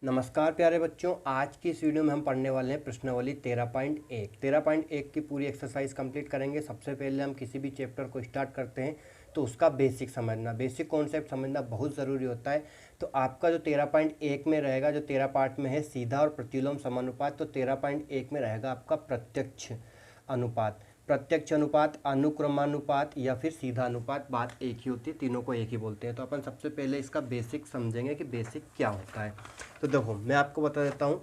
नमस्कार प्यारे बच्चों, आज की इस वीडियो में हम पढ़ने वाले हैं प्रश्नावली 13.1 की पूरी एक्सरसाइज कंप्लीट करेंगे। सबसे पहले हम किसी भी चैप्टर को स्टार्ट करते हैं तो उसका बेसिक समझना, बेसिक कॉन्सेप्ट समझना बहुत ज़रूरी होता है। तो आपका जो 13.1 में रहेगा, जो 13 पार्ट में है सीधा और प्रतिलोम समानुपात, तो 13.1 में रहेगा आपका प्रत्यक्ष अनुपात। प्रत्यक्ष अनुपात, अनुक्रमानुपात या फिर सीधा अनुपात, बात एक ही होती है, तीनों को एक ही बोलते हैं। तो अपन सबसे पहले इसका बेसिक समझेंगे कि बेसिक क्या होता है। तो देखो मैं आपको बता देता हूं,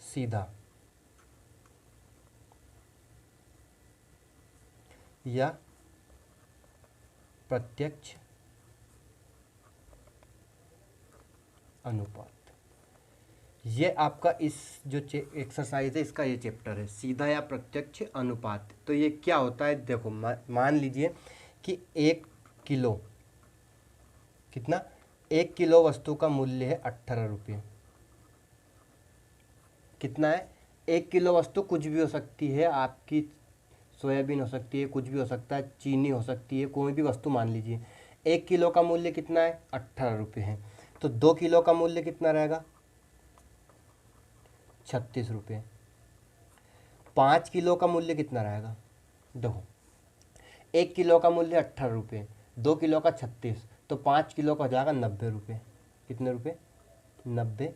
सीधा या प्रत्यक्ष अनुपात, ये आपका इस जो एक्सरसाइज है इसका ये चैप्टर है, सीधा या प्रत्यक्ष अनुपात। तो ये क्या होता है, देखो मान लीजिए कि 1 किलो, कितना, 1 किलो वस्तु का मूल्य है 18 रुपये। कितना है? 1 किलो वस्तु कुछ भी हो सकती है, आपकी सोयाबीन हो सकती है, कुछ भी हो सकता है, चीनी हो सकती है, कोई भी वस्तु मान लीजिए। 1 किलो का मूल्य कितना है? 18 रुपये है। तो 2 किलो का मूल्य कितना रहेगा? 36 रुपये। 5 किलो का मूल्य कितना रहेगा? देखो 1 किलो का मूल्य 18 रुपये, 2 किलो का 36, तो 5 किलो का हो जाएगा 90 रुपये। कितने रुपये? 90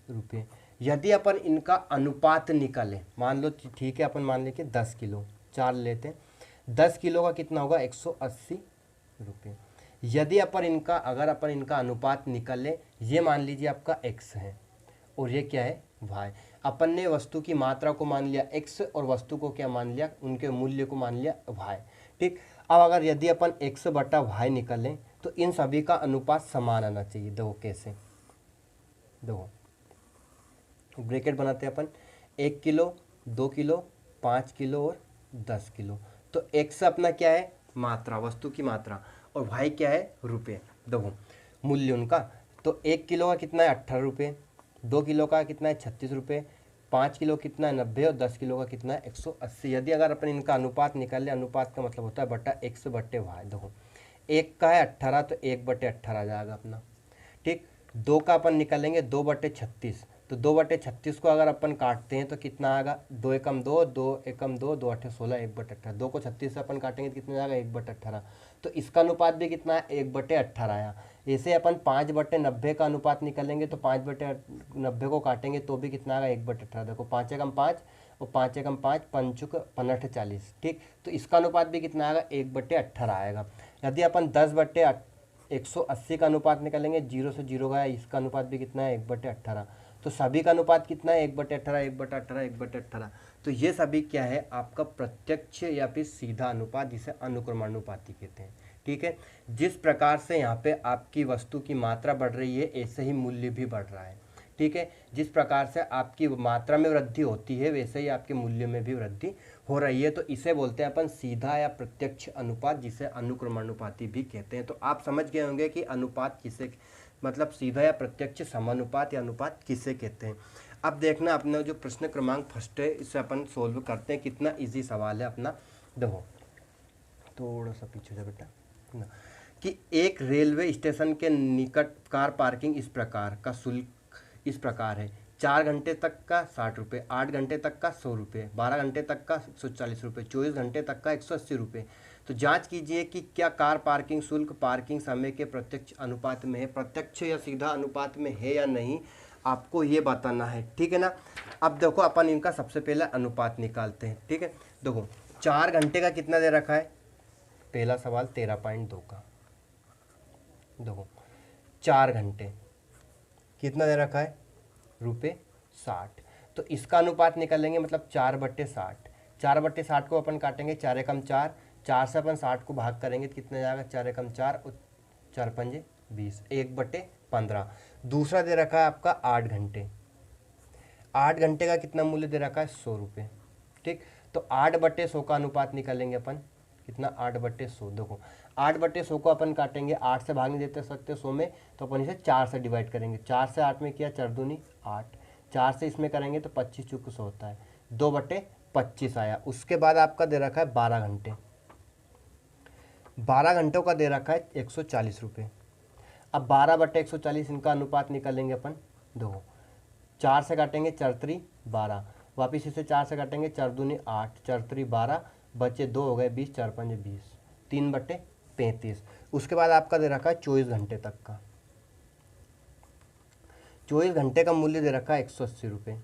रुपये। यदि अपन इनका अनुपात निकालें, मान लो ठीक है, अपन मान लें कि 10 किलो, 4 लेते हैं, 10 किलो का कितना होगा? 180 रुपये। यदि अपन इनका, अगर अपन इनका अनुपात निकालें, ये मान लीजिए आपका x है और ये क्या है? y। अपन ने वस्तु की मात्रा को मान लिया x और वस्तु को क्या मान लिया? उनके मूल्य को मान लिया y। ठीक। अब अगर यदि अपन x बटा y निकालें तो इन सभी का अनुपात समान आना चाहिए। देखो कैसे, देखो ब्रैकेट बनाते हैं अपन, 1 किलो, 2 किलो, 5 किलो और 10 किलो। तो x अपना क्या है? मात्रा, वस्तु की मात्रा, और y क्या है? रुपये। देखो मूल्य उनका, तो 1 किलो का कितना है? 18 रुपये, 2 किलो का कितना है? 36 रुपये, 5 किलो कितना है? 90, और 10 किलो का कितना है? 180। यदि अगर अपन इनका अनुपात निकालें, अनुपात का मतलब होता है बटा x बटे y। देखो 1 का है 18, तो 1/18 आ जाएगा अपना। ठीक। 2 का अपन निकालेंगे, 2/36, तो 2/36 को अगर अपन काटते हैं तो कितना आएगा? 2 एकम 2, 2 एकम 2, 2 8 16, 1/18। 2 को 36 से अपन काटेंगे तो कितना जाएगा? 1/18। तो इसका अनुपात भी कितना है? 1/18 आया। ऐसे अपन 5/90 का अनुपात निकालेंगे, तो 5/90 को काटेंगे तो भी कितना आएगा? 1/18। देखो 5 एकम 5 और 5 एकम 5, पंचुक 15 40। ठीक। तो इसका अनुपात भी कितना आएगा? 1/18 आएगा। यदि अपन 10/180 का अनुपात निकालेंगे, 0 से 0 गया, इसका अनुपात भी कितना है? 1/18। तो सभी का अनुपात कितना है? 1/18, 1/18, 1/18। तो ये सभी क्या है? आपका प्रत्यक्ष या फिर सीधा अनुपात, जिसे अनुक्रमानुपाती कहते हैं। ठीक है। जिस प्रकार से यहाँ पे आपकी वस्तु की मात्रा बढ़ रही है, ऐसे ही मूल्य भी बढ़ रहा है। ठीक है। जिस प्रकार से आपकी मात्रा में वृद्धि होती है, वैसे ही आपके मूल्य में भी वृद्धि हो रही है। तो इसे बोलते हैं अपन सीधा या प्रत्यक्ष अनुपात, जिसे अनुक्रमानुपाती भी कहते हैं। तो आप समझ गए होंगे कि अनुपात किसे, मतलब सीधा या प्रत्यक्ष समानुपात या अनुपात किसे कहते हैं। अब देखना अपना जो प्रश्न क्रमांक फर्स्ट है, इसे अपन सोल्व करते हैं। कितना इजी सवाल है अपना। देखो थोड़ा सा पीछे जा बेटा ना, कि एक रेलवे स्टेशन के निकट कार पार्किंग इस प्रकार का शुल्क इस प्रकार है: 4 घंटे तक का 60 रुपये, 8 घंटे तक का 100 रुपये, 12 घंटे तक का 140 रुपये, 24 घंटे तक का 180 रुपये। तो जांच कीजिए कि क्या कार पार्किंग शुल्क पार्किंग समय के प्रत्यक्ष अनुपात में है, प्रत्यक्ष या सीधा अनुपात में है या नहीं, आपको ये बताना है। ठीक है ना। अब देखो अपन इनका सबसे पहले अनुपात निकालते हैं। ठीक है। देखो 4 घंटे का कितना दे रखा है? पहला सवाल 13.2 का। देखो 4 घंटे कितना दे रखा है? ₹60। तो इसका अनुपात निकालेंगे, मतलब 4/60। 4/60 को अपन काटेंगे, 4 एकम 4, 4 से अपन 60 को भाग करेंगे तो कितना जाएगा? 4 एकम 4 और 4 पंजे 20, 1/15। दूसरा दे रखा है आपका 8 घंटे। 8 घंटे का कितना मूल्य दे रखा है? 100 रुपये। ठीक। तो 8/100 का अनुपात निकालेंगे अपन, कितना? 8/100। देखो 8/100 को अपन काटेंगे, 8 से भाग नहीं देते सकते 100 में, तो अपन इसे 4 से डिवाइड करेंगे। 4 से 8 में किया, 4 दूनी 8, 4 से इसमें करेंगे तो 25 चुक 100 होता है, 2/25 आया। उसके बाद आपका दे रखा है 12 घंटे। 12 घंटों का दे रखा है 140 रुपये। अब 12/140 इनका अनुपात निकालेंगे अपन। देखो 4 से काटेंगे 4×3 12, वापिस इसे 4 से काटेंगे 4×2 8, 4×3 12, बचे 2 हो गए 20, 4×5 20, 3/35। उसके बाद आपका दे रखा है 24 घंटे तक का। 24 घंटे का मूल्य दे रखा है 180 रुपये।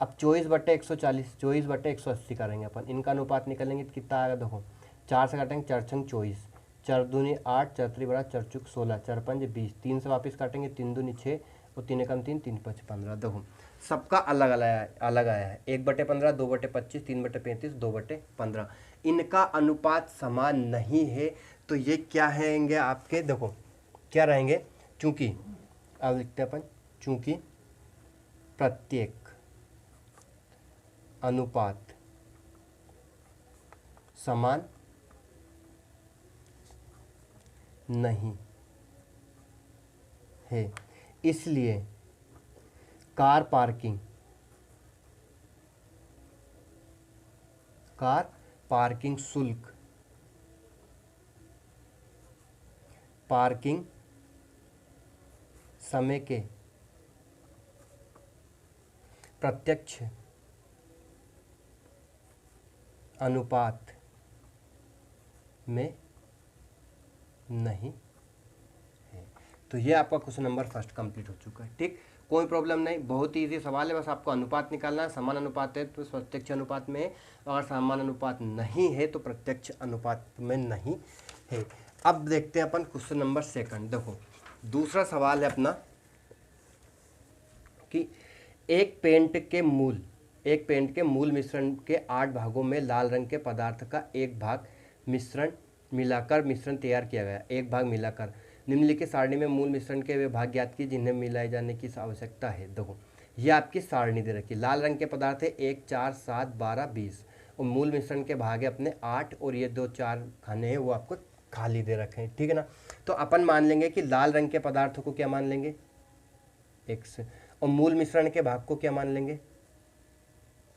अब 24/140, 24/180 करेंगे अपन, इनका अनुपात निकालेंगे तो कितना आएगा। देखो 4 से काटेंगे 4×4 = 24, 4×2 8, 4×3 12, 4×4 16, 4×5 20, 3 से वापस काटेंगे 3×2 6 और 3×1 3, 3×5 15। देखो सबका अलग अलग आया है। 1/15, 2/25, 3/35, 2/15। इनका अनुपात समान नहीं है तो ये क्या रहेंगे आपके, देखो क्या रहेंगे, चूंकि अब लिखते हैं अपन, चूंकि प्रत्येक अनुपात समान नहीं है, इसलिए कार पार्किंग शुल्क, पार्किंग समय के प्रत्यक्ष अनुपात में नहीं है। तो ये आपका क्वेश्चन नंबर फर्स्ट कंप्लीट हो चुका है। ठीक, कोई प्रॉब्लम नहीं, बहुत ही इजी सवाल है, बस आपको अनुपात निकालना है। समान अनुपात है तो प्रत्यक्ष अनुपात में है, और समान अनुपात नहीं है तो प्रत्यक्ष अनुपात में नहीं है। अब देखते हैं अपन क्वेश्चन नंबर सेकंड। देखो दूसरा सवाल है अपना कि एक पेंट के मूल मिश्रण के 8 भागों में लाल रंग के पदार्थ का एक भाग मिश्रण तैयार किया गया। एक भाग मिलाकर निम्नलिखित सारणी में मूल मिश्रण के वे भाग ज्ञात किए जिन्हें मिलाए जाने की आवश्यकता है। देखो ये आपकी सारणी दे रखी है। लाल रंग के पदार्थ है 1 4 7 12 20, और मूल मिश्रण के भाग है अपने 8, और ये 2 4 खाने हैं वो आपको खाली दे रखे हैं। ठीक है ना, तो अपन मान लेंगे कि लाल रंग के पदार्थों को क्या मान लेंगे, x, और मूल मिश्रण के भाग को क्या मान लेंगे,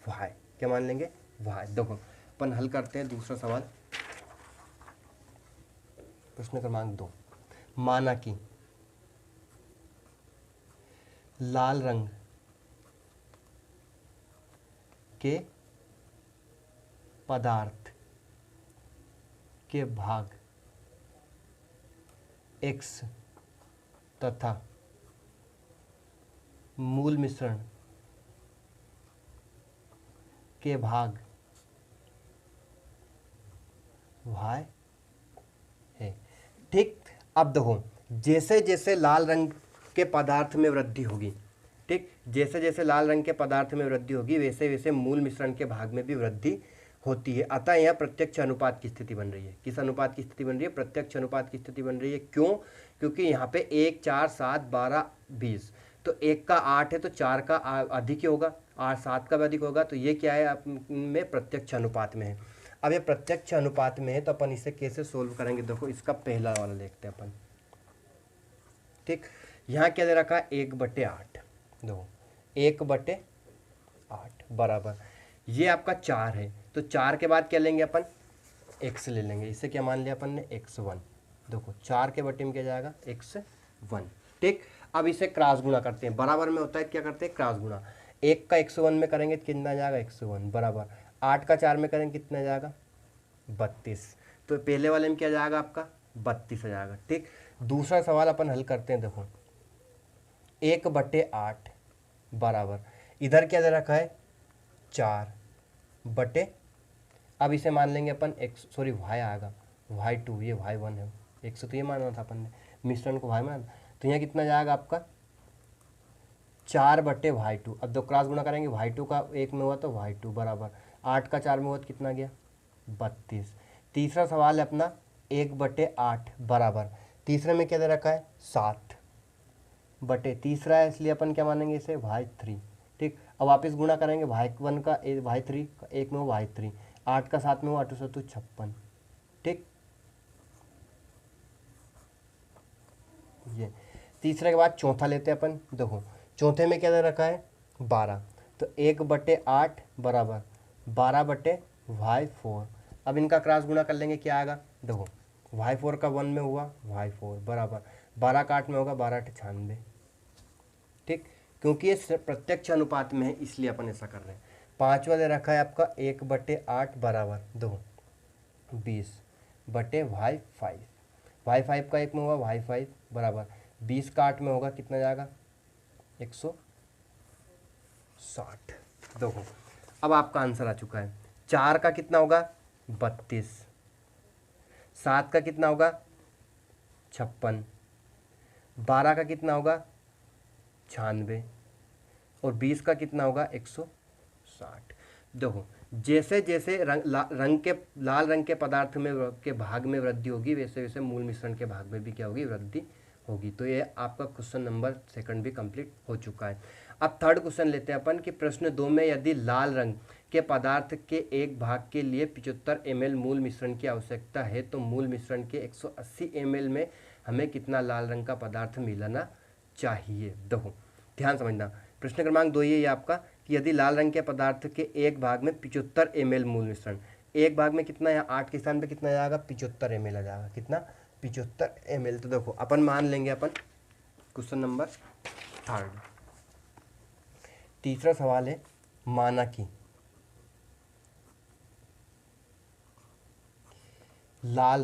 y। क्या मान लेंगे, y। देखो अपन हल करते हैं दूसरा सवाल, प्रश्न क्रमांक 2। माना कि लाल रंग के पदार्थ के भाग x तथा मूल मिश्रण के भाग y है। ठीक, अब देखो जैसे जैसे लाल रंग के पदार्थ में वृद्धि होगी, ठीक, जैसे जैसे लाल रंग के पदार्थ में वृद्धि होगी वैसे वैसे मूल मिश्रण के भाग में भी वृद्धि होती है। अतः यह प्रत्यक्ष अनुपात की स्थिति बन रही है। किस अनुपात की स्थिति बन रही है, प्रत्यक्ष अनुपात की स्थिति बन रही है। क्यों, क्योंकि यहाँ पे 1 4 7 12 20, तो 1 का 8 है तो 4 का अधिक ही होगा, 7 का भी अधिक होगा, तो ये क्या है आप में प्रत्यक्ष अनुपात में है। अब ये प्रत्यक्ष अनुपात में है तो अपन इसे कैसे सोल्व करेंगे। देखो इसका पहला वाला देखते हैं अपन। ठीक, यहाँ क्या दे रखा है 1/8। देखो 1/8 बराबर, ये आपका 4 है तो 4 के बाद क्या लेंगे अपन, x ले लेंगे। इसे क्या मान लिया अपन ने, x1। देखो 4 के बटे में क्या जाएगा, x1। ठीक, अब इसे क्रॉस गुणा करते हैं, बराबर में होता है क्या करते हैं, क्रॉस गुणा। 1 का x1 में करेंगे तो कितना जाएगा, x1 बराबर 8 का 4 में करेंगे कितना जाएगा, 32। तो पहले वाले में क्या जाएगा आपका 32 आ जाएगा। ठीक, दूसरा सवाल अपन हल करते हैं। देखो 1/8 बराबर, इधर क्या दे रखा है 4 बटे, अब इसे मान लेंगे अपन y आएगा y2, ये y1 है, x तो ये माना था अपन ने, मिश्रण को y माना, तो यहाँ कितना जाएगा आपका 4/y2। अब दो क्रॉस गुणा करेंगे, y2 का 1 में हुआ तो y2 बराबर 8 का 4 में हुआ तो कितना गया 32। तीसरा सवाल है अपना 1/8 बराबर, तीसरे में क्या दे रखा है 7 बटे, तीसरा है इसलिए अपन क्या मानेंगे इसे y3। ठीक, अब वापस गुणा करेंगे, y1 का y3 1 में हुआ y3, 8 का 7 में हुआ 8 7 56। ठीक, ये तीसरे के बाद चौथा लेते हैं अपन। देखो चौथे में क्या दे रखा है 12, तो 1/8 बराबर 12/y4। अब इनका क्रॉस गुणा कर लेंगे, क्या आएगा, देखो y4 का 1 में हुआ y4 बराबर 12 का 8 में होगा 12 8 96। ठीक, क्योंकि ये प्रत्यक्ष अनुपात में है इसलिए अपन ऐसा कर रहे हैं। पाँचवा दे रखा है आपका 1/8 बराबर 2, 20 बटे y5। y5 का 1 में होगा y5 बराबर 20 का 8 में होगा कितना जाएगा 160। देखो अब आपका आंसर आ चुका है। 4 का कितना होगा 32, 7 का कितना होगा 56, 12 का कितना होगा 96 और 20 का कितना होगा 160। देखो जैसे जैसे लाल रंग के पदार्थ में के भाग में वृद्धि होगी वैसे वैसे मूल मिश्रण के भाग में भी क्या होगी वृद्धि होगी। तो ये आपका क्वेश्चन नंबर 2 भी कंप्लीट हो चुका है। अब थर्ड क्वेश्चन लेते हैं अपन कि प्रश्न 2 में यदि लाल रंग के पदार्थ के एक भाग के लिए 75 ml मूल मिश्रण की आवश्यकता है तो मूल मिश्रण के 180 ml में हमें कितना लाल रंग का पदार्थ मिलाना चाहिए। देखो ध्यान समझना, प्रश्न क्रमांक 2 ये आपका कि यदि लाल रंग के पदार्थ के एक भाग में 75 ml मूल मिश्रण, एक भाग में कितना है 8 के स्थान पे कितना जाएगा 75 ml आ जाएगा, कितना 75 ml। तो देखो अपन मान लेंगे अपन क्वेश्चन नंबर 3। तीसरा सवाल है माना कि लाल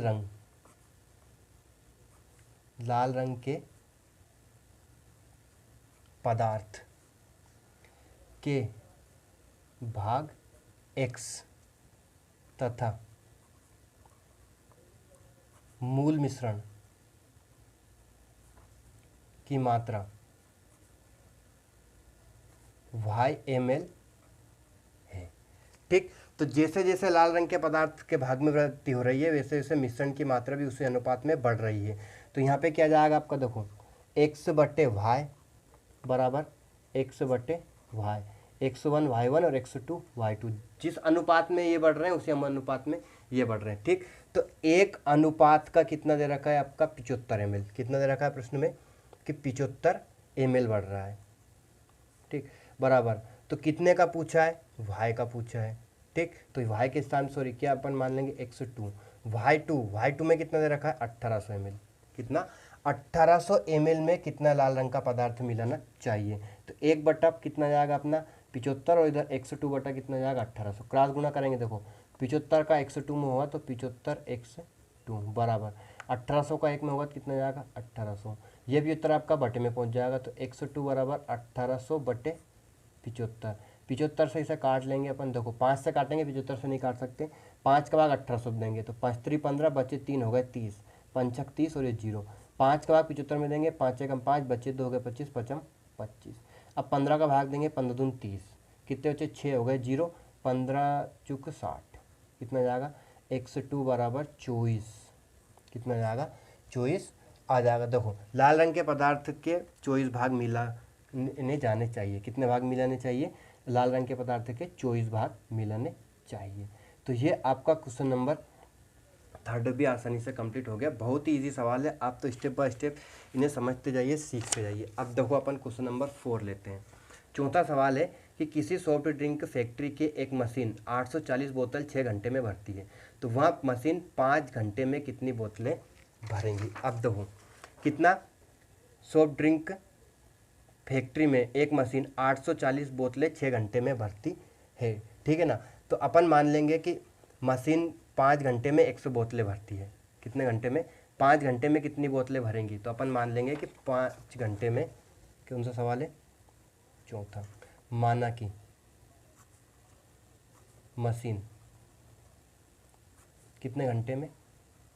रंग के पदार्थ के भाग x तथा मूल मिश्रण की मात्रा y/ml है। ठीक, तो जैसे जैसे लाल रंग के पदार्थ के भाग में वृद्धि हो रही है वैसे वैसे मिश्रण की मात्रा भी उसी अनुपात में बढ़ रही है। तो यहाँ पे क्या जाएगा आपका, देखो x/y बराबर x/y, x1 y1 और x2 y2, जिस अनुपात में ये बढ़ रहे हैं उसी अनुपात में ये बढ़ रहे हैं। ठीक, तो एक अनुपात का कितना दे रखा है आपका 75 ml, कितना दे रखा है प्रश्न में कि 75 ml बढ़ रहा है। ठीक, बराबर तो कितने का पूछा है y का पूछा है। ठीक, तो y के स्थान सॉरी क्या अपन मान लेंगे x2, y2 में कितना दे रखा है 1800 ml, कितना 1800 ml में कितना लाल रंग का पदार्थ मिलाना चाहिए। तो 1/, कितना जाएगा अपना 75 और इधर 102 बटा कितना जाएगा 1800, क्रॉस गुना करेंगे। देखो 75 का 102 में होगा तो 75 102 बराबर 1800 का 1 में होगा तो कितना जाएगा 1800। ये भी उत्तर आपका बटे में पहुंच जाएगा। तो 102 बराबर 1800 बटे 75, 75 से इसे काट लेंगे अपन। देखो 5 से काटेंगे 75 से नहीं काट सकते, 5 का भाग 1800 देंगे तो 5 3 15 बचे 3 हो गए 30, 5 30 और ये 0, 5 का भाग 75 में देंगे, 5 एकम 5 बचे 2 हो गए 25, 5 25। अब 15 का भाग देंगे 15 दून 30, कितने बचे 6 हो गए 0, 15 चुक 60, कितना जाएगा 102 बराबर 24, कितना जाएगा 24 आ जाएगा। देखो लाल रंग के पदार्थ के 24 भाग मिलाने जाने चाहिए, कितने भाग मिलाने चाहिए लाल रंग के पदार्थ के 24 भाग मिलाने चाहिए। तो ये आपका क्वेश्चन नंबर 3 भी आसानी से कंप्लीट हो गया। बहुत ही इजी सवाल है, आप तो स्टेप बाय स्टेप इन्हें समझते जाइए, सीखते जाइए। अब देखो अपन क्वेश्चन नंबर 4 लेते हैं। चौथा सवाल है कि किसी सॉफ्ट ड्रिंक फैक्ट्री की एक मशीन 840 बोतल 6 घंटे में भरती है तो वह मशीन 5 घंटे में कितनी बोतलें भरेंगी। अब देखो कितना, सॉफ्ट ड्रिंक फैक्ट्री में एक मशीन 840 बोतलें 6 घंटे में भरती है, ठीक है ना। तो अपन मान लेंगे कि मशीन 5 घंटे में 100 बोतलें भरती है, कितने घंटे में 5 घंटे में कितनी बोतलें भरेंगी। तो अपन मान लेंगे कि 5 घंटे में, कौन सा सवाल है चौथा, माना कि मशीन कितने घंटे में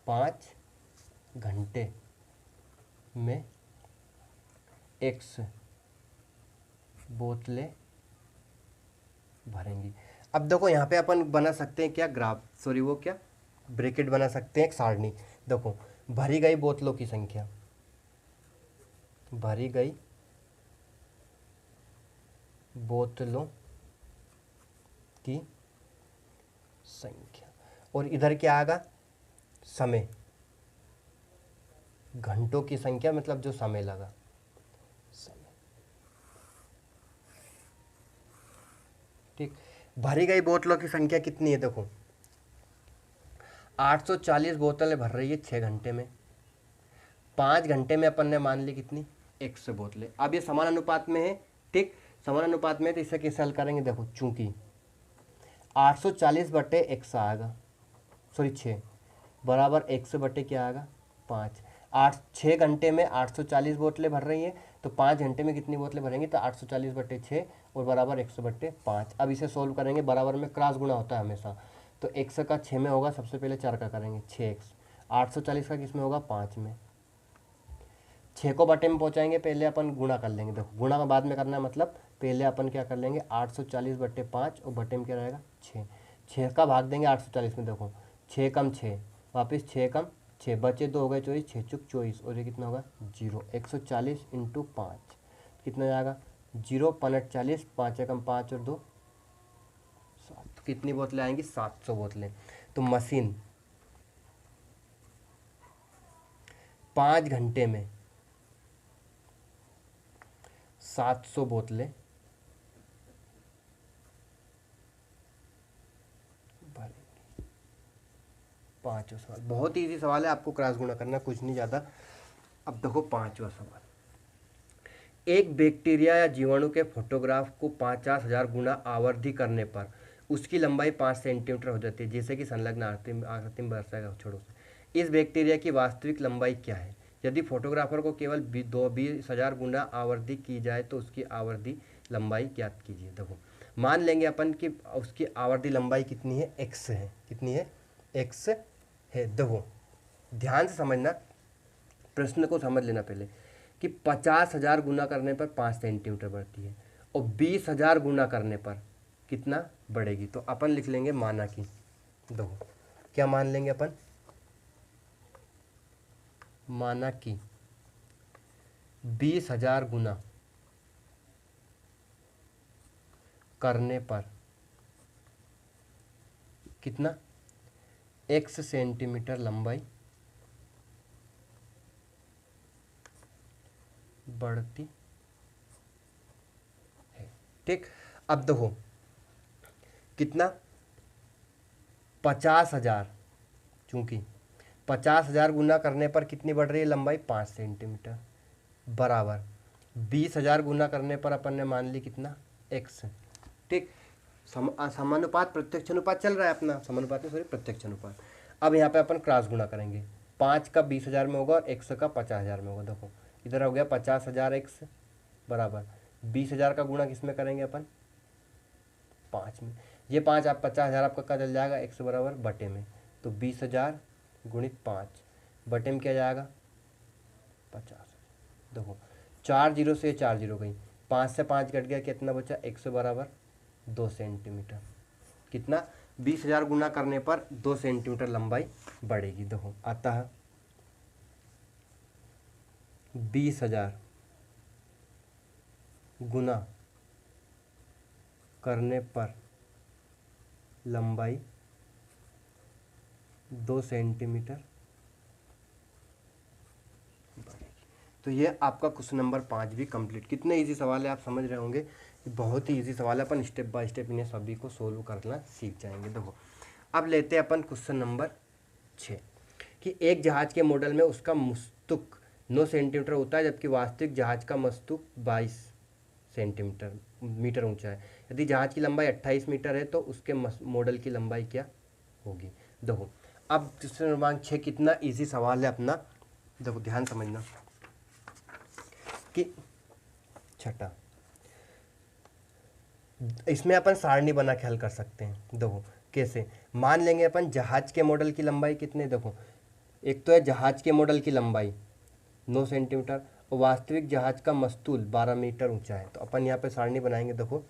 5 घंटे में 100 बोतलें भरेंगी। अब देखो यहाँ पे अपन बना सकते हैं क्या ग्राफ, सॉरी वो क्या ब्रैकेट बना सकते हैं, एक सारणी। देखो भरी गई बोतलों की संख्या, भरी गई बोतलों की संख्या, और इधर क्या आएगा समय, घंटों की संख्या मतलब जो समय लगा समय। ठीक, भरी गई बोतलों की संख्या कितनी है, देखो 840 बोतलें भर रही है 6 घंटे में, 5 घंटे में अपन ने मान ली कितनी 100 बोतलें। अब ये समान अनुपात में है, ठीक, समान अनुपात में, तो इसे कैसे हल करेंगे, देखो चूंकि 840/100 आएगा, सॉरी 6 बराबर 100 बटे क्या आएगा 5। 6 घंटे में 840 बोतलें भर रही हैं, तो 5 घंटे में कितनी बोतलें भरेंगे, तो 840/6 और बराबर 100/5। अब इसे सोल्व करेंगे, बराबर में क्रॉस गुणा होता है हमेशा, तो 100 का 6 में होगा, सबसे पहले 4 का करेंगे 6x, 840 का किस में होगा 5 में। 6 को बटे में पहुँचाएंगे, पहले अपन गुणा कर लेंगे, देखो गुणा में बाद में करना है, मतलब पहले अपन क्या कर लेंगे 840/5 और बटे में क्या रहेगा 6। 6 का भाग देंगे 840 में, देखो 6 कम 6 वापस 6 कम 6 बचे 2 हो गए 24, 6 चुक 24 और ये कितना होगा 0। 140 × 5 कितना जाएगा 0 5 40, 5 कम 5 और 2 7, तो कितनी बोतलें आएंगी 700 बोतलें। तो मशीन 5 घंटे में 700 बोतलें भरेंगी। 5वां सवाल बहुत ही इजी सवाल है, आपको क्रॉस गुणा करना कुछ नहीं ज़्यादा। अब देखो 5वां सवाल, एक बैक्टीरिया या जीवाणु के फोटोग्राफ को 50,000 गुना आवर्धी करने पर उसकी लंबाई 5 सेंटीमीटर हो जाती है, जैसे कि संलग्न आकृति में दर्शाएगा। छोड़ो, इस बैक्टीरिया की वास्तविक लंबाई क्या है? यदि फोटोग्राफर को केवल 20,000 गुना आवर्धी की जाए तो उसकी आवर्धी लंबाई ज्ञात कीजिए। देखो मान लेंगे अपन कि उसकी आवर्धी लंबाई कितनी है, x है, कितनी है x है। देखो ध्यान से समझना, प्रश्न को समझ लेना पहले कि 50,000 गुना करने पर 5 सेंटीमीटर बढ़ती है और 20,000 गुना करने पर कितना बढ़ेगी। तो अपन लिख लेंगे माना कि, देखो क्या मान लेंगे अपन, माना कि 20,000 गुना करने पर कितना x सेंटीमीटर लंबाई बढ़ती है, ठीक। अब देखो कितना 50,000, चूंकि 50,000 गुना करने पर कितनी बढ़ रही है लंबाई 5 सेंटीमीटर, बराबर 20,000 गुना करने पर अपन ने मान ली कितना x, ठीक। समानुपात प्रत्यक्ष अनुपात चल रहा है अपना, समानुपात में सॉरी प्रत्यक्ष अनुपात। अब यहाँ पे अपन क्रॉस गुणा करेंगे, 5 का 20,000 में होगा और 100 का 50,000 में होगा। देखो इधर हो गया 50,000 x बराबर 20,000 का गुणा किस में करेंगे अपन 5 में। ये 5 आप 50,000 आपका क्या चल जाएगा x बराबर बटे में, तो 20,000 गुणित 5 बटे में क्या जाएगा 50। देखो 4 0 से 4 0 गई, 5 से 5 कट गया, कितना बचा 100 बराबर 2 सेंटीमीटर। कितना 20,000 गुना करने पर 2 सेंटीमीटर लंबाई बढ़ेगी। देखो आता है 20,000 गुना करने पर लंबाई 2 सेंटीमीटर बढ़ेगी। तो ये आपका क्वेश्चन नंबर 5 भी कंप्लीट। कितने इजी सवाल है आप समझ रहे होंगे, बहुत ही इजी सवाल है, अपन स्टेप बाय स्टेप इन्हें सभी को सोल्व करना सीख जाएंगे। देखो अब लेते हैं अपन क्वेश्चन नंबर 6 कि एक जहाज के मॉडल में उसका मस्तक 9 सेंटीमीटर होता है, जबकि वास्तविक जहाज का मस्तक 22 मीटर ऊंचा है। यदि जहाज की लंबाई 28 मीटर है तो उसके मॉडल की लंबाई क्या होगी। देखो अब क्वेश्चन नंबर 6 कितना इजी सवाल है अपना, देखो ध्यान समझना कि छठा, इसमें अपन सारणी बना के हल कर सकते हैं। देखो कैसे, मान लेंगे अपन जहाज के मॉडल की लंबाई कितने, देखो एक तो है जहाज के मॉडल की लंबाई 9 सेंटीमीटर और वास्तविक जहाज का मस्तूल 12 मीटर ऊंचा है। तो अपन यहाँ पे सारणी बनाएंगे, देखो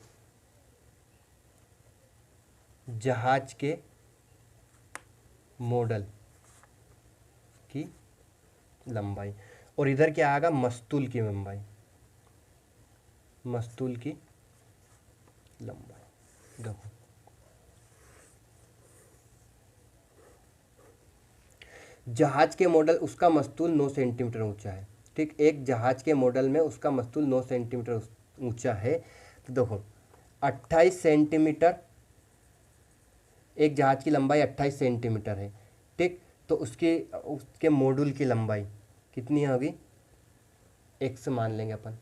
जहाज के मॉडल की लंबाई और इधर क्या आएगा मस्तूल की लंबाई, मस्तूल की लंबाई। देखो जहाज के मॉडल उसका मस्तूल 9 सेंटीमीटर ऊंचा है, ठीक। एक जहाज के मॉडल में उसका मस्तूल 9 सेंटीमीटर ऊंचा है। तो देखो 28 सेंटीमीटर, एक जहाज की लंबाई 28 सेंटीमीटर है, ठीक। तो उसके मॉड्यूल की लंबाई कितनी होगी, एक्स मान लेंगे अपन।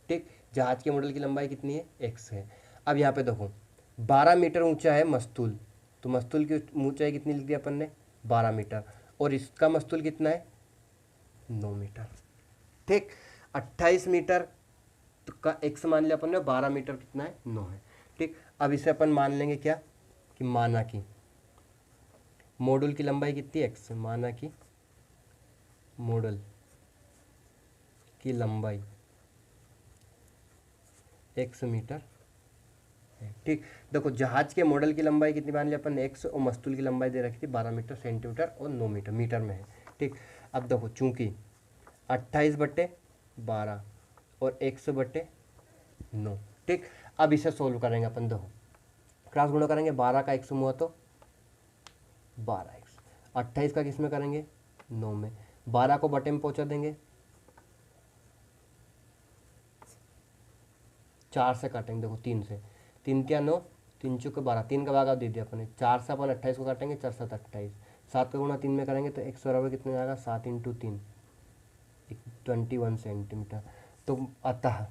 ठीक, जहाज के मॉडल की लंबाई कितनी है, एक्स है। अब यहाँ पे देखो 12 मीटर ऊंचा है मस्तूल, तो मस्तूल की ऊंचाई कितनी लिख दी अपन ने, 12 मीटर, और इसका मस्तूल कितना है, 9 मीटर। ठीक, 28 मीटर तो का एक्स मान लिया अपन ने, 12 मीटर कितना है, 9 है। ठीक, अब इसे अपन मान लेंगे क्या, कि माना कि मॉड्यूल की लंबाई कितनी है, एक्स, माना कि मॉडल की लंबाई एक्स मीटर है। ठीक, देखो जहाज के मॉडल की लंबाई कितनी मान लिया अपन ने, एक्स, और मस्तूल की लंबाई दे रखी थी 12 मीटर, सेंटीमीटर और 9 मीटर, मीटर में है। ठीक, अब देखो चूंकि 28/12 और एक्स बटे 9। ठीक, अब इसे सोल्व करेंगे अपन, देखो क्रॉस गुणा करेंगे, 12 का एक्स में हुआ तो 12x, 28 का किस में करेंगे, 9 में, 12 को बटे में पहुंचा देंगे, 4 से काटेंगे, देखो 3 से, 3 क्या 9, 3 चौके 12, 3 का भागा दे दिया अपने, 4 से अपन 28 को काटेंगे, 4 7 28, 7 का गुणा 3 में करेंगे तो x बराबर कितने आएगा, 7 × 3 21 सेंटीमीटर। तो अतः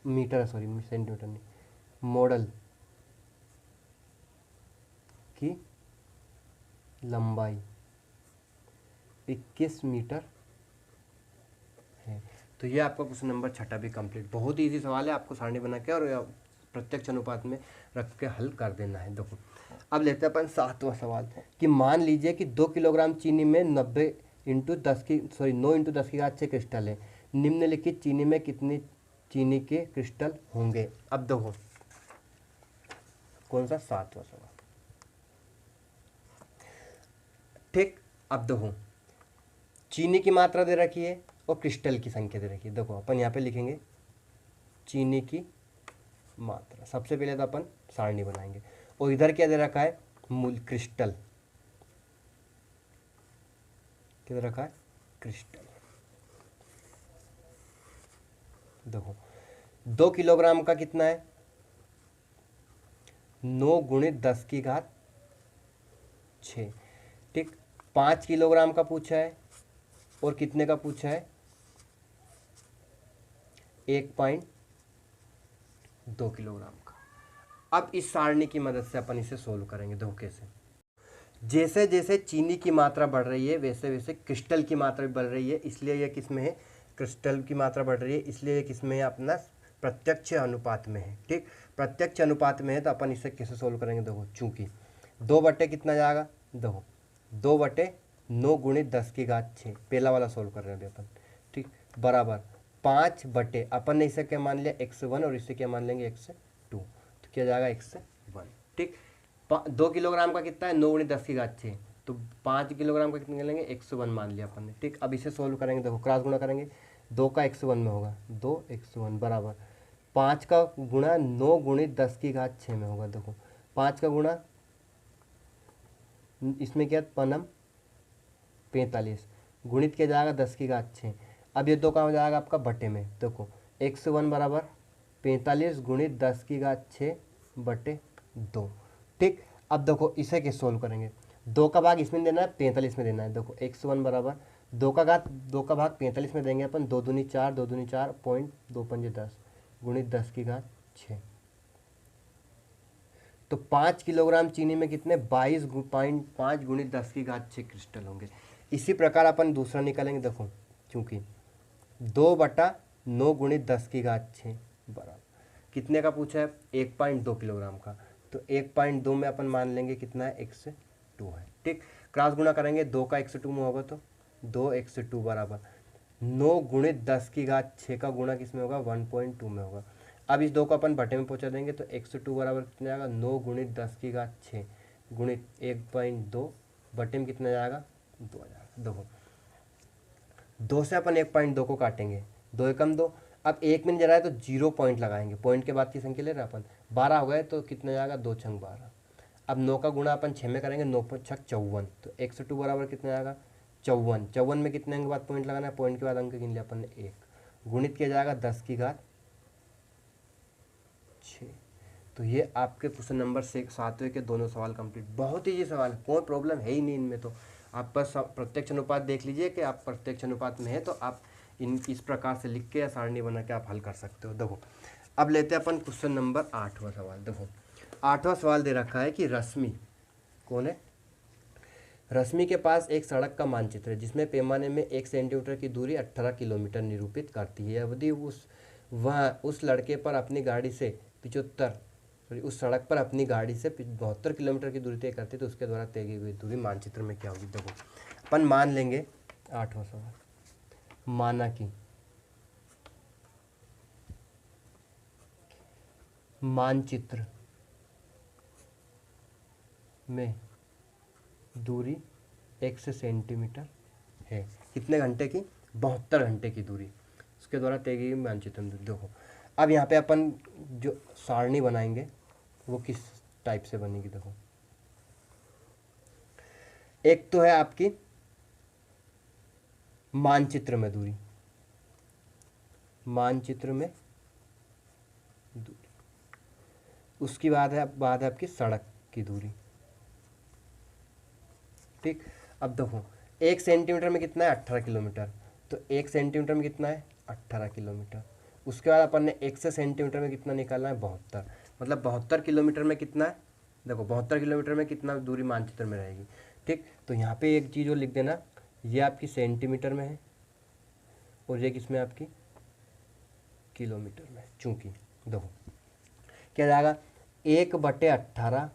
मीटर, सॉरी सेंटीमीटर नहीं, मॉडल की लंबाई 21 मीटर है। तो ये आपका क्वेश्चन नंबर 6 भी कंप्लीट, बहुत ही इजी सवाल है, आपको सारणी बना के और प्रत्यक्ष अनुपात में रख के हल कर देना है। देखो अब लेते हैं अपन 7वां सवाल, कि मान लीजिए कि 2 किलोग्राम चीनी में 9 × 10 की घात 6 क्रिस्टल है, निम्नलिखित चीनी में कितने चीनी के क्रिस्टल होंगे। अब देखो कौन सा, 7वां सवाल। ठीक, अब देखो चीनी की मात्रा दे रखी है और क्रिस्टल की संख्या दे रखी है। देखो अपन यहाँ पे लिखेंगे चीनी की मात्रा, सबसे पहले तो अपन सारणी बनाएंगे, और इधर क्या दे रखा है, मूल क्रिस्टल, क्या दे रखा है, क्रिस्टल। देखो 2 किलोग्राम का कितना है, 9 × 10 की घात 6। ठीक, 5 किलोग्राम का पूछा है और कितने का पूछा है, 1.2 किलोग्राम का। अब इस सारणी की मदद से अपन इसे सोल्व करेंगे। देखो कैसे, जैसे जैसे चीनी की मात्रा बढ़ रही है वैसे वैसे क्रिस्टल की मात्रा भी बढ़ रही है, इसलिए यह किस में है, क्रिस्टल की मात्रा बढ़ रही है, इसलिए यह किस में है, अपना प्रत्यक्ष अनुपात में है। ठीक, प्रत्यक्ष अनुपात में है तो अपन इसे कैसे सोल्व करेंगे, देखो चूंकि 2 बटे कितना जाएगा, देखो 2/9 × 10 की घात 6, पहला वाला सोल्व कर रहे हैं अभी अपन। ठीक, बराबर 5 बटे, अपन ने इसे क्या मान लिया, x1, और इसे क्या मान लेंगे, x2, तो क्या जाएगा, x1। ठीक, 2 किलोग्राम का कितना है, 9 × 10 की घात 6, तो 5 किलोग्राम का कितना लेंगे, 101 मान लिया अपन ने। ठीक, अब इसे सोल्व करेंगे, देखो क्रॉस गुणा करेंगे, 2 का 101 में होगा, 2x1 बराबर 5 का गुणा 9 × 10 की घात 6 में होगा। देखो 5 का गुणा, इसमें क्या पनम 45, गुणित किया जाएगा 10 की घात 6। अब ये 2 कहाँ हो जाएगा आपका, बटे में। देखो x1 बराबर 45 × 10 की घात 6/2। ठीक, अब देखो इसे कैसे सोल्व करेंगे, 2 का भाग इसमें देना है, 45 में देना है। देखो x1 बराबर 2 का भाग 45 में देंगे अपन, 2 दूनी 4, 2 दूनी 4, 0.25 10 गुणित 10 की घात 6। तो 5 किलोग्राम चीनी में कितने, 22.5 × 10 की घात 6 क्रिस्टल होंगे। इसी प्रकार अपन दूसरा निकालेंगे, देखो क्योंकि 2/9 × 10 की घात 6 बराबर कितने का पूछा है, 1.2 किलोग्राम का, तो 1.2 में अपन मान लेंगे कितना है, x2 है। ठीक, क्रॉस गुणा करेंगे, 2 का x2 में होगा तो 2x2 बराबर 9 × 10 की घात 6 का गुणा किस में होगा, 1.2 में होगा। अब इस 2 को अपन बटे में पहुंचा देंगे तो x2 बराबर कितना आएगा, 9 × 10 की घात 6 गुणित 1.2, बटे में कितना जाएगा, 2 आ जाएगा। देखो 2 से अपन 1.2 को काटेंगे, 2 एकम 2, अब 1 में जा रहा है तो 0 पॉइंट लगाएंगे, पॉइंट के बाद की संख्या ले रहे हैं अपन, 12 हो गए तो कितना जाएगा, 2 × 12। अब 9 का गुणा अपन 6 में करेंगे, 9 × 6 54, तो x2 बराबर कितना आएगा, 54। 54 में कितने अंक के बाद पॉइंट लगाना है, पॉइंट के बाद अंक गिन लिया अपन ने 1, गुणित किया जाएगा 10 की घात 6। तो ये आपके क्वेश्चन नंबर 7वें के दोनों सवाल कंप्लीट, बहुत ही ये सवाल है, कोई प्रॉब्लम है ही नहीं इनमें तो। आप बस प्रत्यक्ष अनुपात देख लीजिए कि आप प्रत्यक्ष अनुपात में है, तो आप इस प्रकार से लिख के या सारणी बना के आप हल कर सकते हो। देखो अब लेते हैं अपन क्वेश्चन नंबर 8वां सवाल। देखो 8वां सवाल दे रखा है कि रश्मि कौन है, रश्मि के पास एक सड़क का मानचित्र है जिसमें पैमाने में 1 सेंटीमीटर की दूरी 18 किलोमीटर निरूपित करती है। अवधि वह उस लड़के पर अपनी गाड़ी से 75 उस सड़क पर अपनी गाड़ी से 72 किलोमीटर की दूरी तय करती है, तो उसके द्वारा तय की हुई दूरी मानचित्र में क्या होगी। देखो अपन मान लेंगे 8वां सवाल, माना कि मानचित्र में दूरी 1 सेंटीमीटर है, कितने घंटे की, 72 घंटे की दूरी उसके द्वारा तय की मानचित्र में। देखो अब यहाँ पे अपन जो सारणी बनाएंगे वो किस टाइप से बनेगी। देखो एक तो है आपकी मानचित्र में दूरी, मानचित्र में दूरी, उसकी बाद है आपकी सड़क की दूरी। ठीक, अब देखो 1 सेंटीमीटर में कितना है, 18 किलोमीटर, तो 1 सेंटीमीटर में कितना है, 18 किलोमीटर। उसके बाद अपन ने 1 से सेंटीमीटर में कितना निकालना है, 72, मतलब 72 किलोमीटर में कितना है, देखो 72 किलोमीटर में कितना दूरी मानचित्र में रहेगी। ठीक, तो यहाँ पे एक चीज़ और लिख देना, ये आपकी सेंटीमीटर में है और ये किसमें आपकी किलोमीटर में है। चूँकि देखो क्या जाएगा, 1/18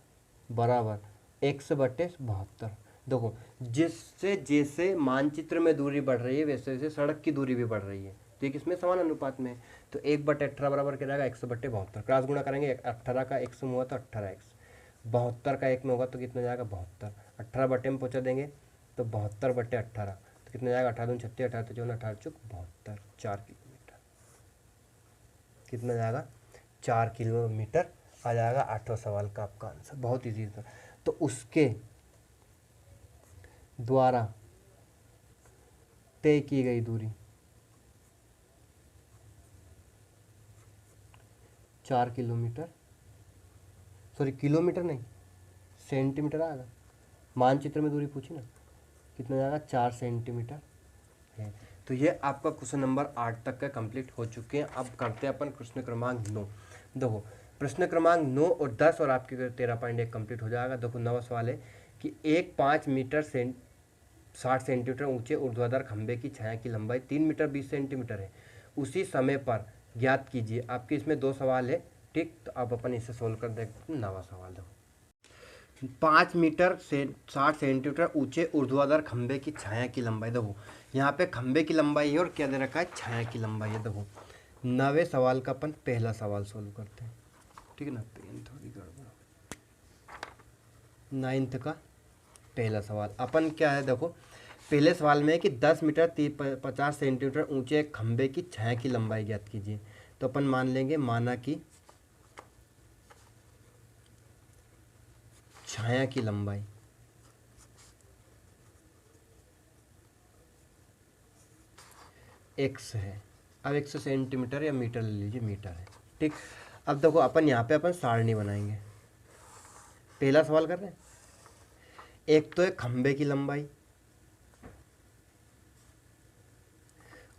बराबर 1/72। देखो जिससे जैसे मानचित्र में दूरी बढ़ रही है वैसे वैसे सड़क की दूरी भी बढ़ रही है, तो ये किसमें समान अनुपात में है। तो 1/18 बराबर क्या जाएगा, 100/72। क्रॉस गुणा करेंगे, 18 का 100 में हुआ तो 18x, 72 का 1 में होगा तो कितना जाएगा, 72। 18 बटे में पहुँचा देंगे तो 72/18, तो कितना जाएगा, 18 दूनी 36, 18 तो 54, 18 चौक 72, 4 किलोमीटर। कितना जाएगा, 4 किलोमीटर आ जाएगा 8वां सवाल का आपका आंसर। बहुत ईजी था। तो उसके द्वारा तय की गई दूरी 4 किलोमीटर, सॉरी किलोमीटर नहीं सेंटीमीटर आएगा, मानचित्र में दूरी पूछी ना, कितना जाएगा, 4 सेंटीमीटर है। तो ये आपका क्वेश्चन नंबर 8 तक का कंप्लीट हो चुके हैं। अब करते हैं अपन प्रश्न क्रमांक 9। देखो प्रश्न क्रमांक 9 और 10 और आपके 13.1 कंप्लीट हो जाएगा। देखो 9वां सवाल है कि एक 5 मीटर 60 सेंटीमीटर ऊंचे ऊर्ध्वाधर खंभे की छाया की लंबाई 3 मीटर 20 सेंटीमीटर है, उसी समय पर ज्ञात कीजिए। आपके इसमें 2 सवाल है। ठीक, तो अब अपन इसे सोल्व कर देखते हैं। 9वां सवाल देखो, 5 मीटर से 60 सेंटीमीटर ऊंचे ऊर्ध्वाधर खंभे की छाया की लंबाई। देखो यहाँ पे खंभे की लंबाई है और क्या दे रखा है, छाया की लंबाई है। देखो 9वें सवाल का अपन पहला सवाल सोल्व करते हैं। ठीक है ना, पेन थोड़ी गड़बड़, 9th का पहला सवाल अपन क्या है। देखो पहले सवाल में है कि 10 मीटर 50 सेंटीमीटर ऊंचे खंभे की छाया की लंबाई ज्ञात कीजिए। तो अपन मान लेंगे, माना कि छाया की लंबाई x है। अब 100 सेंटीमीटर या मीटर ले लीजिए, मीटर है। ठीक, अब देखो अपन यहाँ पे अपन सारणी बनाएंगे। पहला सवाल कर रहे हैं, एक तो है खंभे की लंबाई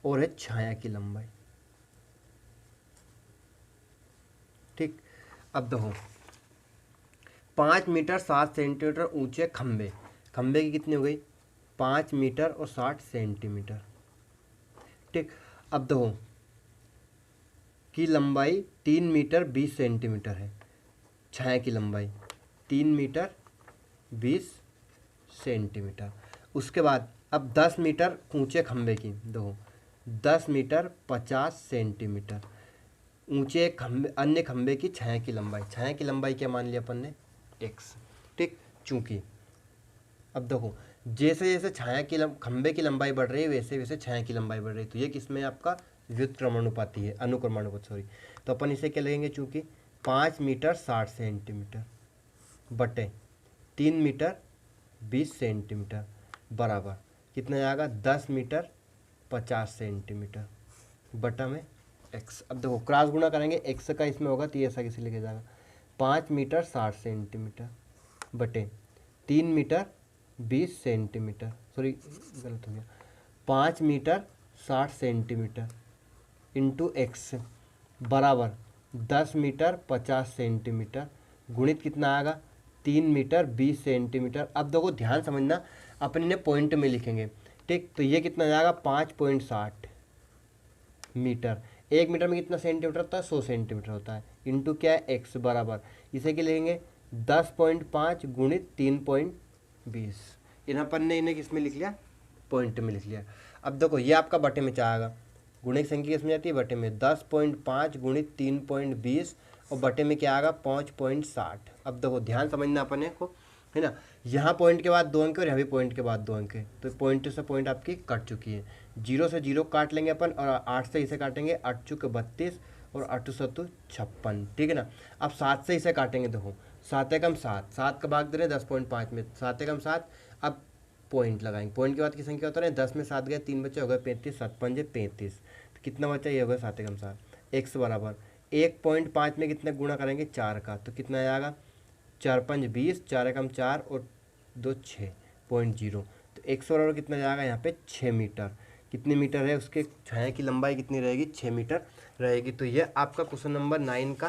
और है छाया की लंबाई। ठीक, अब देखो 5 मीटर 60 सेंटीमीटर ऊंचे खंभे, खंभे की कितनी हो गई, 5 मीटर और 60 सेंटीमीटर। ठीक, अब देखो की लंबाई 3 मीटर 20 सेंटीमीटर है, छाया की लंबाई 3 मीटर 20 सेंटीमीटर। उसके बाद अब 10 मीटर ऊंचे खंभे की, देखो 10 मीटर 50 सेंटीमीटर ऊंचे खंभे, अन्य खंभे की छाया की लंबाई, छाया की लंबाई क्या मान लिया अपन ने, x। ठीक, चूंकि अब देखो जैसे जैसे छाया की खंभे की लंबाई बढ़ रही है वैसे वैसे छाया की लंबाई बढ़ रही है, तो ये किसमें आपका व्युत्क्रमानुपाती है, अनुक्रमानुपाती, सॉरी। तो अपन इसे क्या लगेंगे, चूंकि 5 मीटर 60 सेंटीमीटर बटे 3 मीटर 20 सेंटीमीटर बराबर कितना जाएगा, 10 मीटर 50 सेंटीमीटर बटा में x। अब देखो क्रॉस गुणा करेंगे, x का इसमें होगा तो ये ऐसा किसी लिखे जाएगा, 5 मीटर 60 सेंटीमीटर बटे 3 मीटर 20 सेंटीमीटर, सॉरी गलत हो गया, 5 मीटर 60 सेंटीमीटर इंटू एक्स बराबर 10 मीटर 50 सेंटीमीटर गुणित कितना आएगा 3 मीटर 20 सेंटीमीटर। अब देखो ध्यान समझना, अपन इन्हें पॉइंट में लिखेंगे, ठीक। तो ये कितना जाएगा 5.60 मीटर। 1 मीटर में कितना सेंटीमीटर होता है 100 सेंटीमीटर होता है, इंटू क्या है एक्स बराबर, इसे क्या लेंगे 10.5 गुणित 3.20। इन अपन ने इन्हें किस में लिख लिया, पॉइंट में लिख लिया। अब देखो ये आपका बटे में क्या आएगा, गुणित संख्या किस में जाती है बटे में, 10.5 गुणित 3.20 और बटे में क्या आएगा 5.60। अब देखो ध्यान समझना अपने को, है ना, यहाँ पॉइंट के बाद 2 अंक और यहाँ भी पॉइंट के बाद 2 अंक है, तो पॉइंट से पॉइंट आपकी कट चुकी है। 0 से 0 काट लेंगे अपन और 8 से इसे काटेंगे, 8 चुके 32 और 8 सत्तू 56, ठीक है ना। अब 7 से इसे काटेंगे, देखो 7 एकम 7, 7 का भाग दे रहे 10.5 में, 7 एकम 7। अब पॉइंट लगाएंगे, पॉइंट के बाद की संख्या होता है 10 में 7 गए 3 बचे, हो गए 35, 7 पंजे 35, तो कितना बचा ये होगा 7 एकम 7। एक्स बराबर 1.5 में कितने गुणा करेंगे 4 का, तो कितना आएगा 4 पंज 20, 4 एकम 4 और 2 6.0, तो एक्स बराबर कितना जाएगा यहाँ पे 6 मीटर। कितनी मीटर है उसके छाया की लंबाई कितनी रहेगी 6 मीटर रहेगी। तो ये आपका क्वेश्चन नंबर 9 का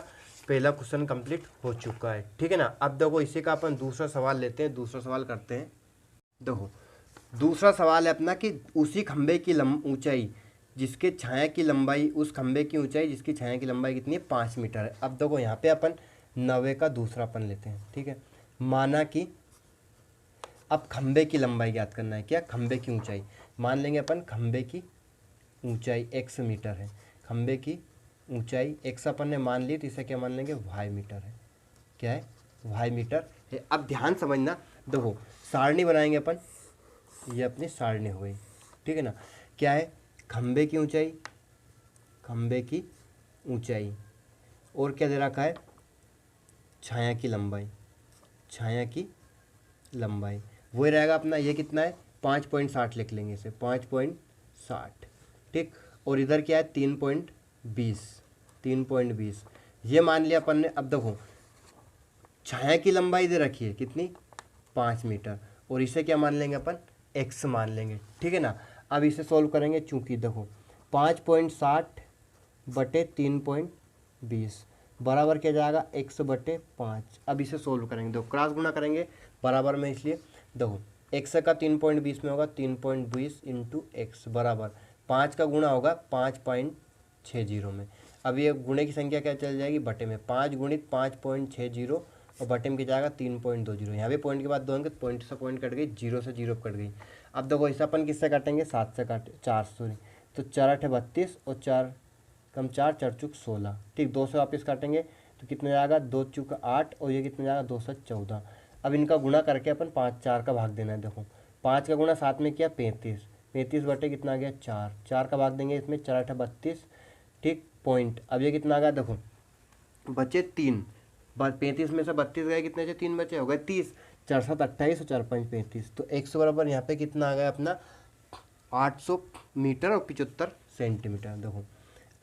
पहला क्वेश्चन कंप्लीट हो चुका है, ठीक है ना। अब देखो इसी का अपन दूसरा सवाल लेते हैं, दूसरा सवाल करते हैं। देखो दूसरा सवाल है अपना कि उसी खंबे की ऊंचाई जिसके छाया की लंबाई, उस खंबे की ऊंचाई जिसकी छाया की लंबाई कितनी है 5 मीटर है। अब देखो यहाँ पे अपन 90 का दूसरा अपन लेते हैं, ठीक है। माना कि अब खंबे की लंबाई ज्ञात करना है, क्या खंबे की ऊंचाई, मान लेंगे अपन खंबे की ऊंचाई x मीटर है, खंबे की ऊंचाई x अपन ने मान ली, तो इसे क्या मान लेंगे y मीटर है, क्या है y मीटर है। अब ध्यान समझना, देखो सारणी बनाएंगे अपन, ये अपनी सारणी हो गई, ठीक है ना। क्या है खंबे की ऊंचाई, खंबे की ऊंचाई और क्या दे रखा है छाया की लंबाई, छाया की लंबाई वही रहेगा अपना, ये कितना है 5.60 लिख लेंगे इसे 5.60, ठीक। और इधर क्या है 3.20, 3.20 ये मान लिया अपन ने। अब देखो छाया की लंबाई दे रखी है कितनी 5 मीटर, और इसे क्या मान लेंगे अपन x मान लेंगे, ठीक है ना। अब इसे सॉल्व करेंगे, चूंकि देखो 5.60 बटे 3.20 बराबर क्या जाएगा x बटे 5। अब इसे सोल्व करेंगे, देखो क्रॉस गुणा करेंगे बराबर में, इसलिए देखो x का 3.20 में होगा 3.20 इंटू एक्स बराबर 5 का गुणा होगा 5.60 में। अब ये गुणे की संख्या क्या चल जाएगी बटे में, 5 गुणित 5.60 और बटे में क्या जाएगा 3.20। यहाँ भी पॉइंट के बाद 2 अंक, पॉइंट से पॉइंट कट गई, 0 से 0 कट गई। अब देखो इसे अपन किससे काटेंगे 7 से काटे, 4 सॉरी, तो 4 8 32 और 4 कम 4 4 चुक 16, ठीक। 2 से वापस काटेंगे तो कितना जाएगा 2 चुक 8 और ये कितना जाएगा 2 से 14। अब इनका गुणा करके अपन 5 4 का भाग देना है, देखो 5 का गुणा 7 में किया 35, 35 बटे कितना आ गया 4, 4 का भाग देंगे इसमें 4 8 32, ठीक पॉइंट। अब ये कितना आ गया देखो बचे 3, 35 में से 32 गए कितने बचे 3 बचे, हो गए 30, 4 7 28 और 4 5 35। तो x बराबर यहाँ पे कितना आ गया अपना 800 मीटर और 75 सेंटीमीटर। देखो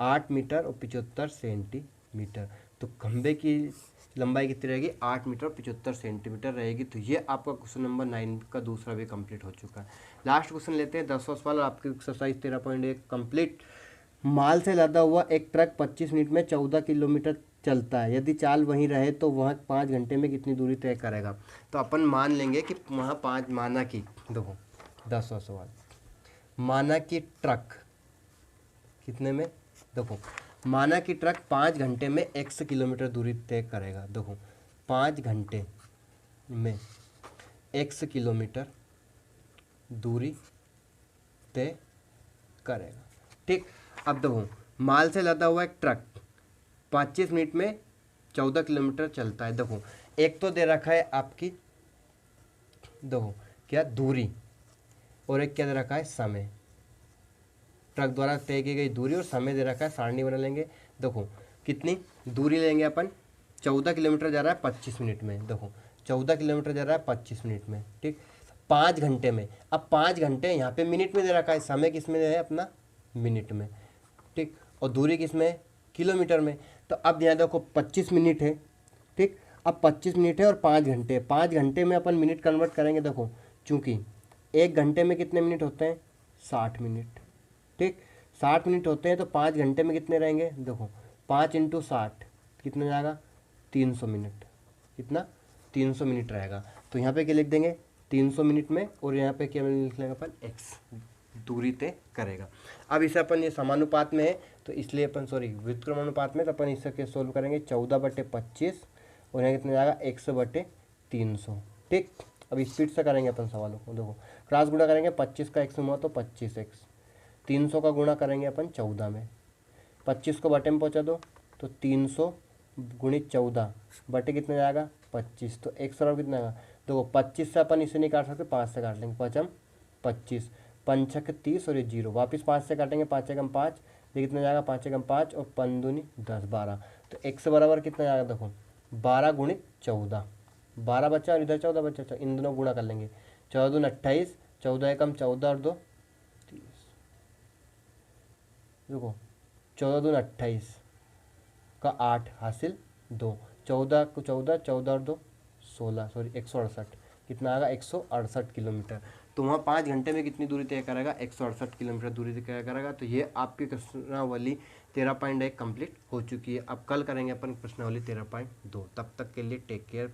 8 मीटर और 75 सेंटीमीटर, तो खंबे की लंबाई कितनी रहेगी 8 मीटर और 75 सेंटीमीटर रहेगी। तो ये आपका क्वेश्चन नंबर 9 का दूसरा भी कंप्लीट हो चुका है। लास्ट क्वेश्चन लेते हैं 10वां सवाल, आपकी एक्सरसाइज 13.1 कंप्लीट। माल से लदा हुआ एक ट्रक 25 मिनट में 14 किलोमीटर चलता है, यदि चाल वहीं रहे तो वह 5 घंटे में कितनी दूरी तय करेगा। तो अपन मान लेंगे कि वहाँ 5, माना कि देखो 10वां सवाल, माना कि ट्रक कितने में, देखो माना कि ट्रक 5 घंटे में x किलोमीटर दूरी तय करेगा। देखो 5 घंटे में x किलोमीटर दूरी तय करेगा, ठीक। अब देखो माल से लदा हुआ एक ट्रक 25 मिनट में 14 किलोमीटर चलता है। देखो एक तो दे रखा है आपकी, देखो क्या दूरी, और एक क्या दे रखा है समय, ट्रक द्वारा तय की गई दूरी और समय दे रखा है, सारणी बना लेंगे। देखो कितनी दूरी लेंगे अपन, 14 किलोमीटर जा रहा है 25 मिनट में, देखो 14 किलोमीटर जा रहा है 25 मिनट में, ठीक। 5 घंटे में, अब 5 घंटे यहाँ पे मिनट में दे रखा है, समय किस में है अपना मिनट में, ठीक, और दूरी किस में किलोमीटर में। तो अब यहाँ देखो 25 मिनट है, ठीक। अब 25 मिनट है और 5 घंटे, 5 घंटे में अपन मिनट कन्वर्ट करेंगे, देखो चूँकि 1 घंटे में कितने मिनट होते हैं, 60 मिनट, ठीक, 60 मिनट होते हैं, तो 5 घंटे में कितने रहेंगे, देखो 5 × 60 कितना जाएगा, 300 मिनट, कितना, 300 मिनट रहेगा। तो यहाँ पे क्या लिख देंगे, 300 मिनट में, और यहाँ पे क्या लिख लेंगे अपन, x दूरी तय करेगा। अब इसे अपन ये समानुपात में है तो इसलिए अपन व्युत्क्रमानुपात में, तो अपन इसे सोल्व करेंगे 14/25 और यहाँ कितना जाएगा 100/300, ठीक। अब स्पीड से करेंगे अपन सवालों को, देखो क्रॉस गुणा करेंगे, 25 का x में हुआ तो 25x, 300 का गुणा करेंगे अपन 14 में, 25 को बटे में पहुँचा दो तो 300 × 14 बटे कितना जाएगा 25, तो x बराबर कितना आएगा, देखो 25 से अपन इसे नहीं काट सकते, 5 से काट लेंगे, 5 25, 5 × 30 और ये 0, वापस 5 से काटेंगे, 5 × 5 ये कितना जाएगा, 5 × 5 और 5 दूनी 10, 12, तो x बराबर कितना जाएगा, देखो 12 × 14, 12 बचा और इधर 14 बचा, इन दोनों गुणा कर लेंगे, 14 दूनी 28, 14 × 14 और 2 30, देखो 14 दूनी 28 का 8 हासिल 2, 14 को 14, 14 और 2 16, 168, कितना आएगा 168 किलोमीटर। तो वहाँ 5 घंटे में कितनी दूरी तय करेगा, 168 किलोमीटर दूरी तय करेगा। तो ये आपकी प्रश्नावली 13.1 कंप्लीट हो चुकी है। अब कल करेंगे अपन प्रश्नावली 13.2। तब तक के लिए टेक केयर।